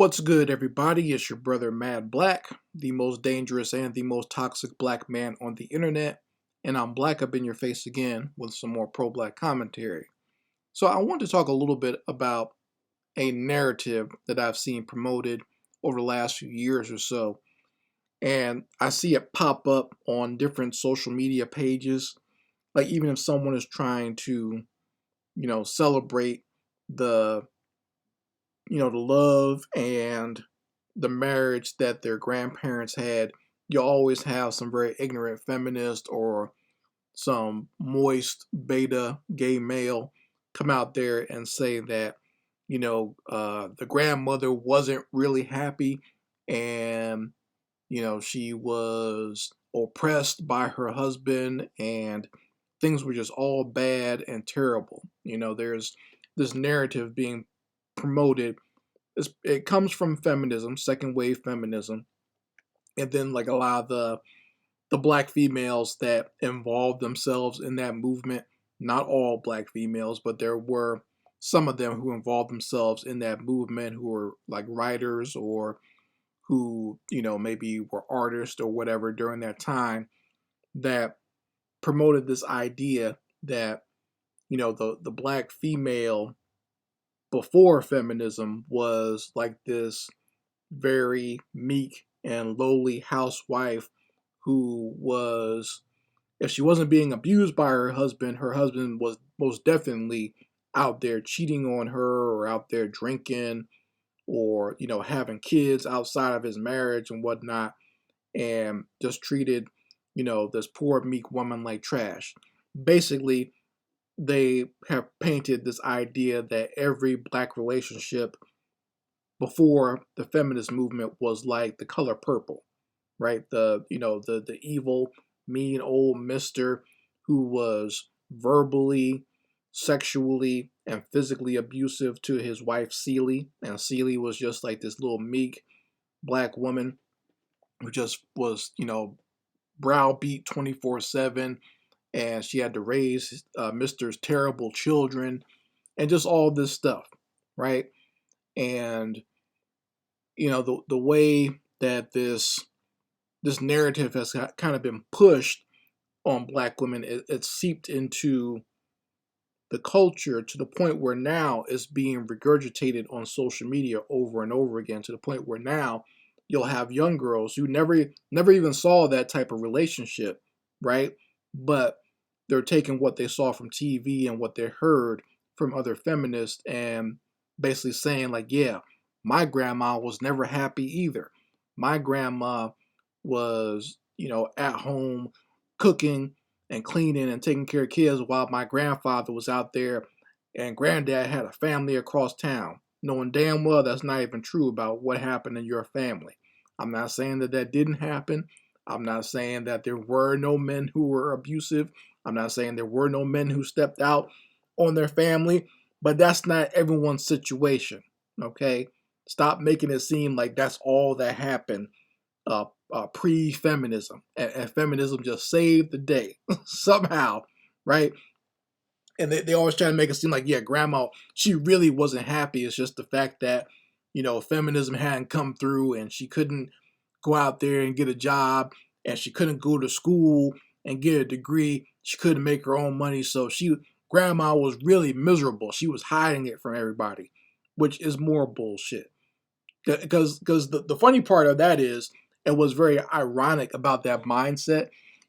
What's good, everybody? It's your brother Mad Black, the most dangerous and the most toxic black man on the internet. And I'm black up in your face again with some more pro black commentary. So, I want to talk a little bit about a narrative that I've seen promoted over the last few years or so. And I see it pop up on different social media pages. Like, even if someone is trying to, celebrate the the love and the marriage that their grandparents had, you'll always have some very ignorant feminist or some moist beta gay male come out there and say that, the grandmother wasn't really happy and, she was oppressed by her husband and things were just all bad and terrible. There's this narrative being promoted. It comes from feminism, second wave feminism, and then like a lot of the black females that involved themselves in that movement. Not all black females, but there were some of them who involved themselves in that movement, who were like writers or who maybe were artists or whatever during that time, that promoted this idea that the black female before feminism was like this very meek and lowly housewife who was, if she wasn't being abused by her husband was most definitely out there cheating on her or out there drinking or, having kids outside of his marriage and whatnot, and just treated, this poor meek woman like trash. Basically, they have painted this idea that every black relationship before the feminist movement was like the color purple, right? The evil, mean old mister who was verbally, sexually, and physically abusive to his wife Celie, and Celie was just like this little meek black woman who just was, browbeat 24/7, and she had to raise Mister's terrible children, and just all this stuff, right? And the way that this narrative has kind of been pushed on black women, it seeped into the culture to the point where now it's being regurgitated on social media over and over again, to the point where now you'll have young girls who never even saw that type of relationship, right? But they're taking what they saw from TV and what they heard from other feminists and basically saying like, yeah, my grandma was never happy either. My grandma was, at home cooking and cleaning and taking care of kids while my grandfather was out there and granddad had a family across town, knowing damn well that's not even true about what happened in your family. I'm not saying that that didn't happen. I'm not saying that there were no men who were abusive. I'm not saying there were no men who stepped out on their family, but that's not everyone's situation, okay? Stop making it seem like that's all that happened pre-feminism, and feminism just saved the day somehow, right? And they always try to make it seem like, yeah, grandma, she really wasn't happy. It's just the fact that, feminism hadn't come through and she couldn't go out there and get a job and she couldn't go to school and get a degree. She couldn't make her own money. So grandma was really miserable. She was hiding it from everybody, which is more bullshit. Because the funny part of that is, and what's very ironic about that mindset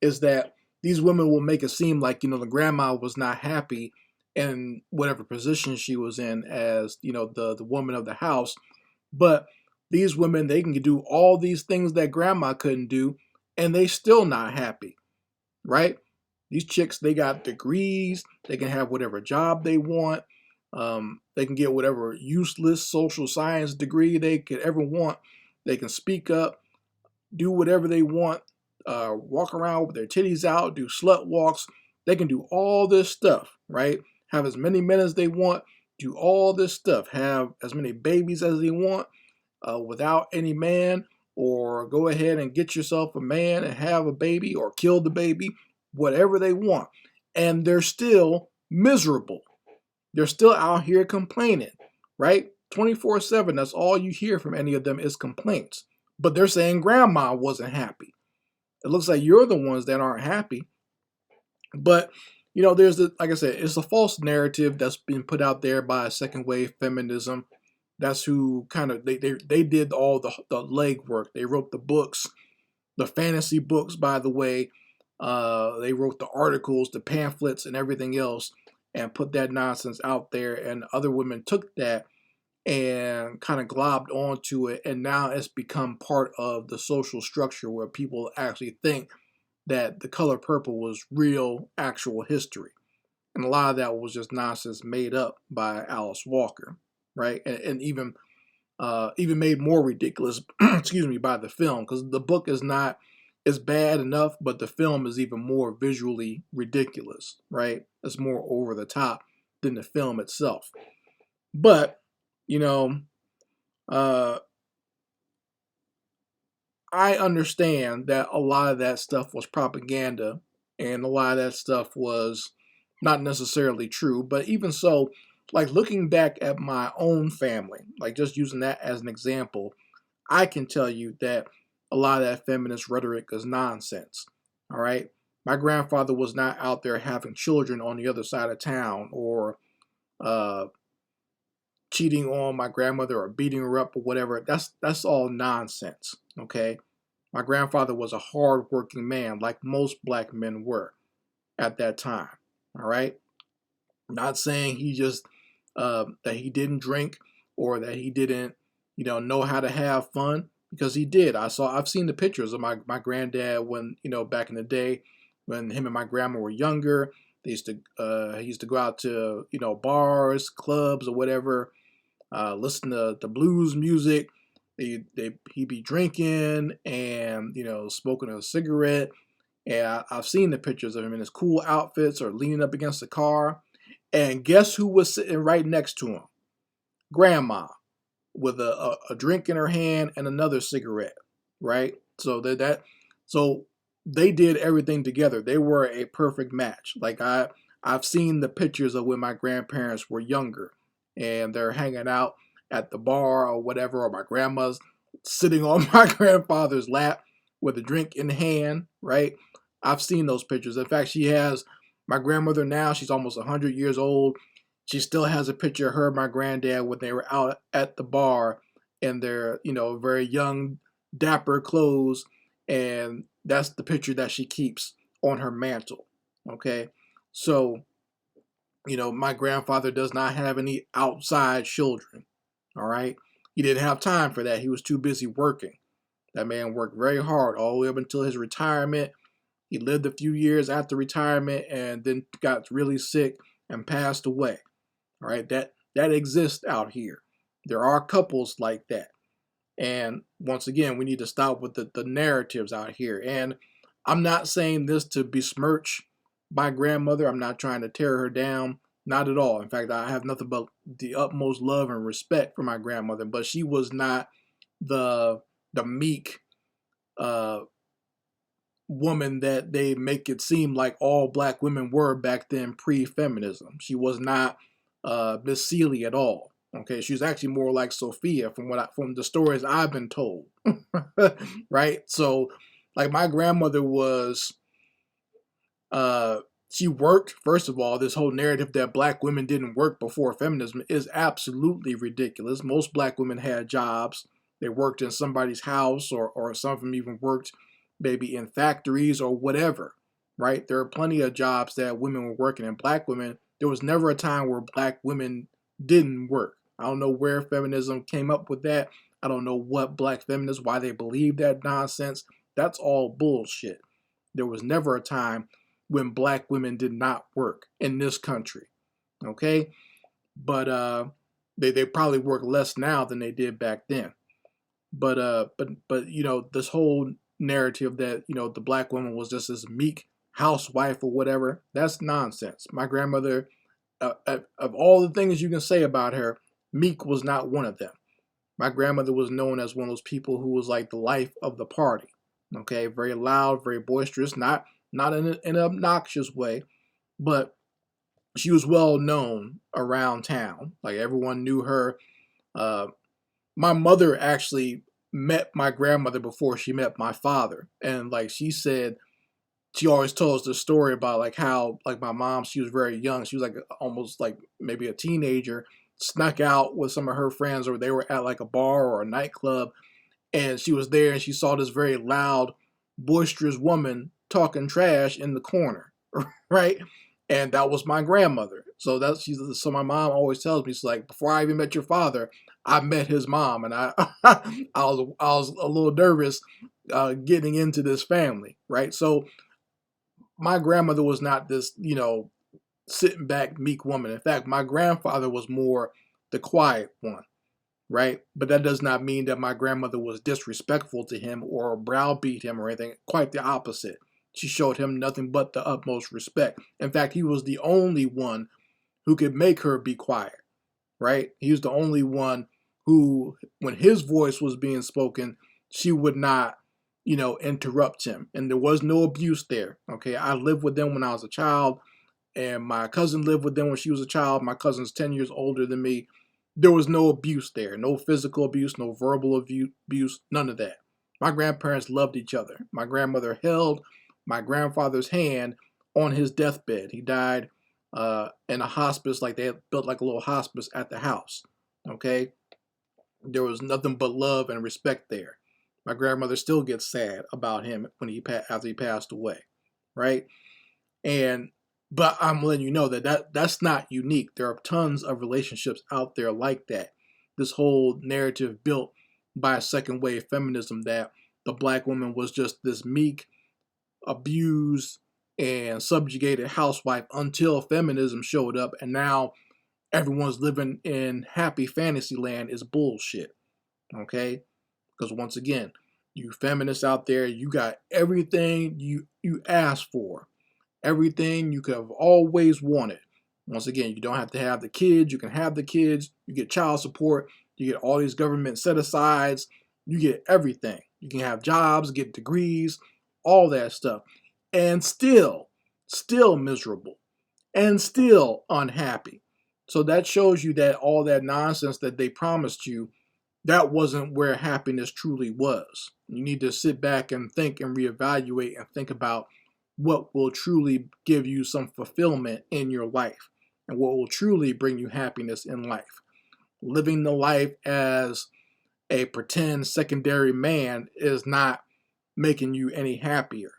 is that these women will make it seem like, the grandma was not happy in whatever position she was in as, the woman of the house. But these women, they can do all these things that grandma couldn't do, and they still not happy, right? These chicks, they got degrees. They can have whatever job they want. They can get whatever useless social science degree they could ever want. They can speak up, do whatever they want, walk around with their titties out, do slut walks. They can do all this stuff, right? Have as many men as they want, do all this stuff, have as many babies as they want without any man, or go ahead and get yourself a man and have a baby or kill the baby, whatever they want. And they're still miserable. They're still out here complaining, right? 24/7, that's all you hear from any of them is complaints. But they're saying grandma wasn't happy. It looks like you're the ones that aren't happy. But there's like I said, it's a false narrative that's been put out there by second wave feminism. That's who kind of they did all the legwork. They wrote the books, the fantasy books, by the way. They wrote the articles, the pamphlets, and everything else, and put that nonsense out there. And other women took that and kind of globbed onto it, and now it's become part of the social structure where people actually think that the color purple was real, actual history. And a lot of that was just nonsense made up by Alice Walker, right? And even made more ridiculous, excuse me, by the film, because the book is not is bad enough, but the film is even more visually ridiculous, right? It's more over the top than the film itself. But you know, uh, I understand that a lot of that stuff was propaganda, and a lot of that stuff was not necessarily true. But even so, like looking back at my own family, like just using that as an example, I can tell you that a lot of that feminist rhetoric is nonsense. All right. My grandfather was not out there having children on the other side of town, or uh, cheating on my grandmother or beating her up or whatever. That's all nonsense. Okay. My grandfather was a hard-working man, like most black men were at that time. All right. Not saying he just that he didn't drink or that he didn't, know how to have fun, because he did. I've seen the pictures of my granddad when, back in the day when him and my grandma were younger. He used to go out to, bars, clubs, or whatever, listen to blues music. He'd be drinking and, smoking a cigarette. And I've seen the pictures of him in his cool outfits or leaning up against the car. And guess who was sitting right next to him? Grandma, with a drink in her hand and another cigarette, right? So they did everything together. They were a perfect match. Like I've seen the pictures of when my grandparents were younger and they're hanging out at the bar or whatever, or my grandma's sitting on my grandfather's lap with a drink in hand, right? I've seen those pictures. In fact, she has my grandmother now, she's almost 100 years old. She still has a picture of her and my granddad when they were out at the bar in their, very young, dapper clothes. And that's the picture that she keeps on her mantle. Okay. So, my grandfather does not have any outside children. All right. He didn't have time for that. He was too busy working. That man worked very hard all the way up until his retirement. He lived a few years after retirement and then got really sick and passed away. All right, that exists out here. There are couples like that. And once again, we need to stop with the narratives out here. And I'm not saying this to besmirch my grandmother. I'm not trying to tear her down. Not at all. In fact, I have nothing but the utmost love and respect for my grandmother. But she was not the meek uh, woman that they make it seem like all black women were back then pre-feminism. She was not Miss Celie at all. Okay, she was actually more like Sophia from the stories I've been told. Right? So, like my grandmother was, she worked. First of all, this whole narrative that black women didn't work before feminism is absolutely ridiculous. Most black women had jobs. They worked in somebody's house, or some of them even worked maybe in factories or whatever, right? There are plenty of jobs that women were working in. Black women, there was never a time where black women didn't work. I don't know where feminism came up with that. I don't know what black feminists, why they believe that nonsense. That's all bullshit. There was never a time when black women did not work in this country, okay? But they probably work less now than they did back then. But this whole narrative that the black woman was just this meek housewife or whatever, that's nonsense. My grandmother, of all the things you can say about her, meek was not one of them. My grandmother was known as one of those people who was like the life of the party. Okay, very loud, very boisterous, not in an obnoxious way, but she was well known around town. Like everyone knew her. Uh, my mother actually met my grandmother before she met my father, and like she said, she always told us the story about like how like my mom, she was very young, she was like almost like maybe a teenager, snuck out with some of her friends, or they were at like a bar or a nightclub, and she was there and she saw this very loud, boisterous woman talking trash in the corner, right? And that was my grandmother. So that's so my mom always tells me, she's like, before I even met your father, I met his mom, and I I was a little nervous getting into this family, right? So my grandmother was not this, sitting back meek woman. In fact, my grandfather was more the quiet one, right? But that does not mean that my grandmother was disrespectful to him or browbeat him or anything. Quite the opposite. She showed him nothing but the utmost respect. In fact, he was the only one who could make her be quiet, right? He was the only one who, when his voice was being spoken, she would not, interrupt him. And there was no abuse there, okay? I lived with them when I was a child, and my cousin lived with them when she was a child. My cousin's 10 years older than me. There was no abuse there, no physical abuse, no verbal abuse, none of that. My grandparents loved each other. My grandmother held my grandfather's hand on his deathbed. He died in a hospice, like they had built like a little hospice at the house. Okay, there was nothing but love and respect there. My grandmother still gets sad about him when after he passed away, right? And but I'm letting you know that's not unique. There are tons of relationships out there like that. This whole narrative built by second wave feminism that the black woman was just this meek, abused, and subjugated housewife until feminism showed up, and now everyone's living in happy fantasy land is bullshit. Okay? Because once again, you feminists out there, you got everything you asked for, everything you could have always wanted. Once again, you don't have to have the kids. You can have the kids. You get child support. You get all these government set asides. You get everything. You can have jobs, get degrees, all that stuff. And still miserable and still unhappy. So that shows you that all that nonsense that they promised you, that wasn't where happiness truly was. You need to sit back and think and reevaluate and think about what will truly give you some fulfillment in your life and what will truly bring you happiness in life. Living the life as a pretend secondary man is not making you any happier.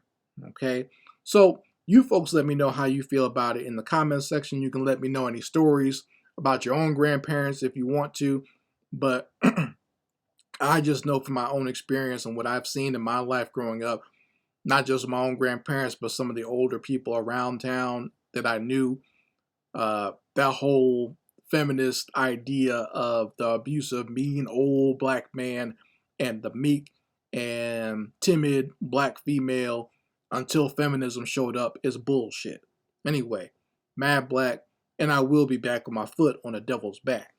Okay? So, you folks let me know how you feel about it in the comments section. You can let me know any stories about your own grandparents if you want to. But I just know from my own experience and what I've seen in my life growing up, not just my own grandparents, but some of the older people around town that I knew, that whole feminist idea of the abusive, mean old black man and the meek and timid black female until feminism showed up is bullshit. Anyway, Mad Black, and I will be back with my foot on the devil's back.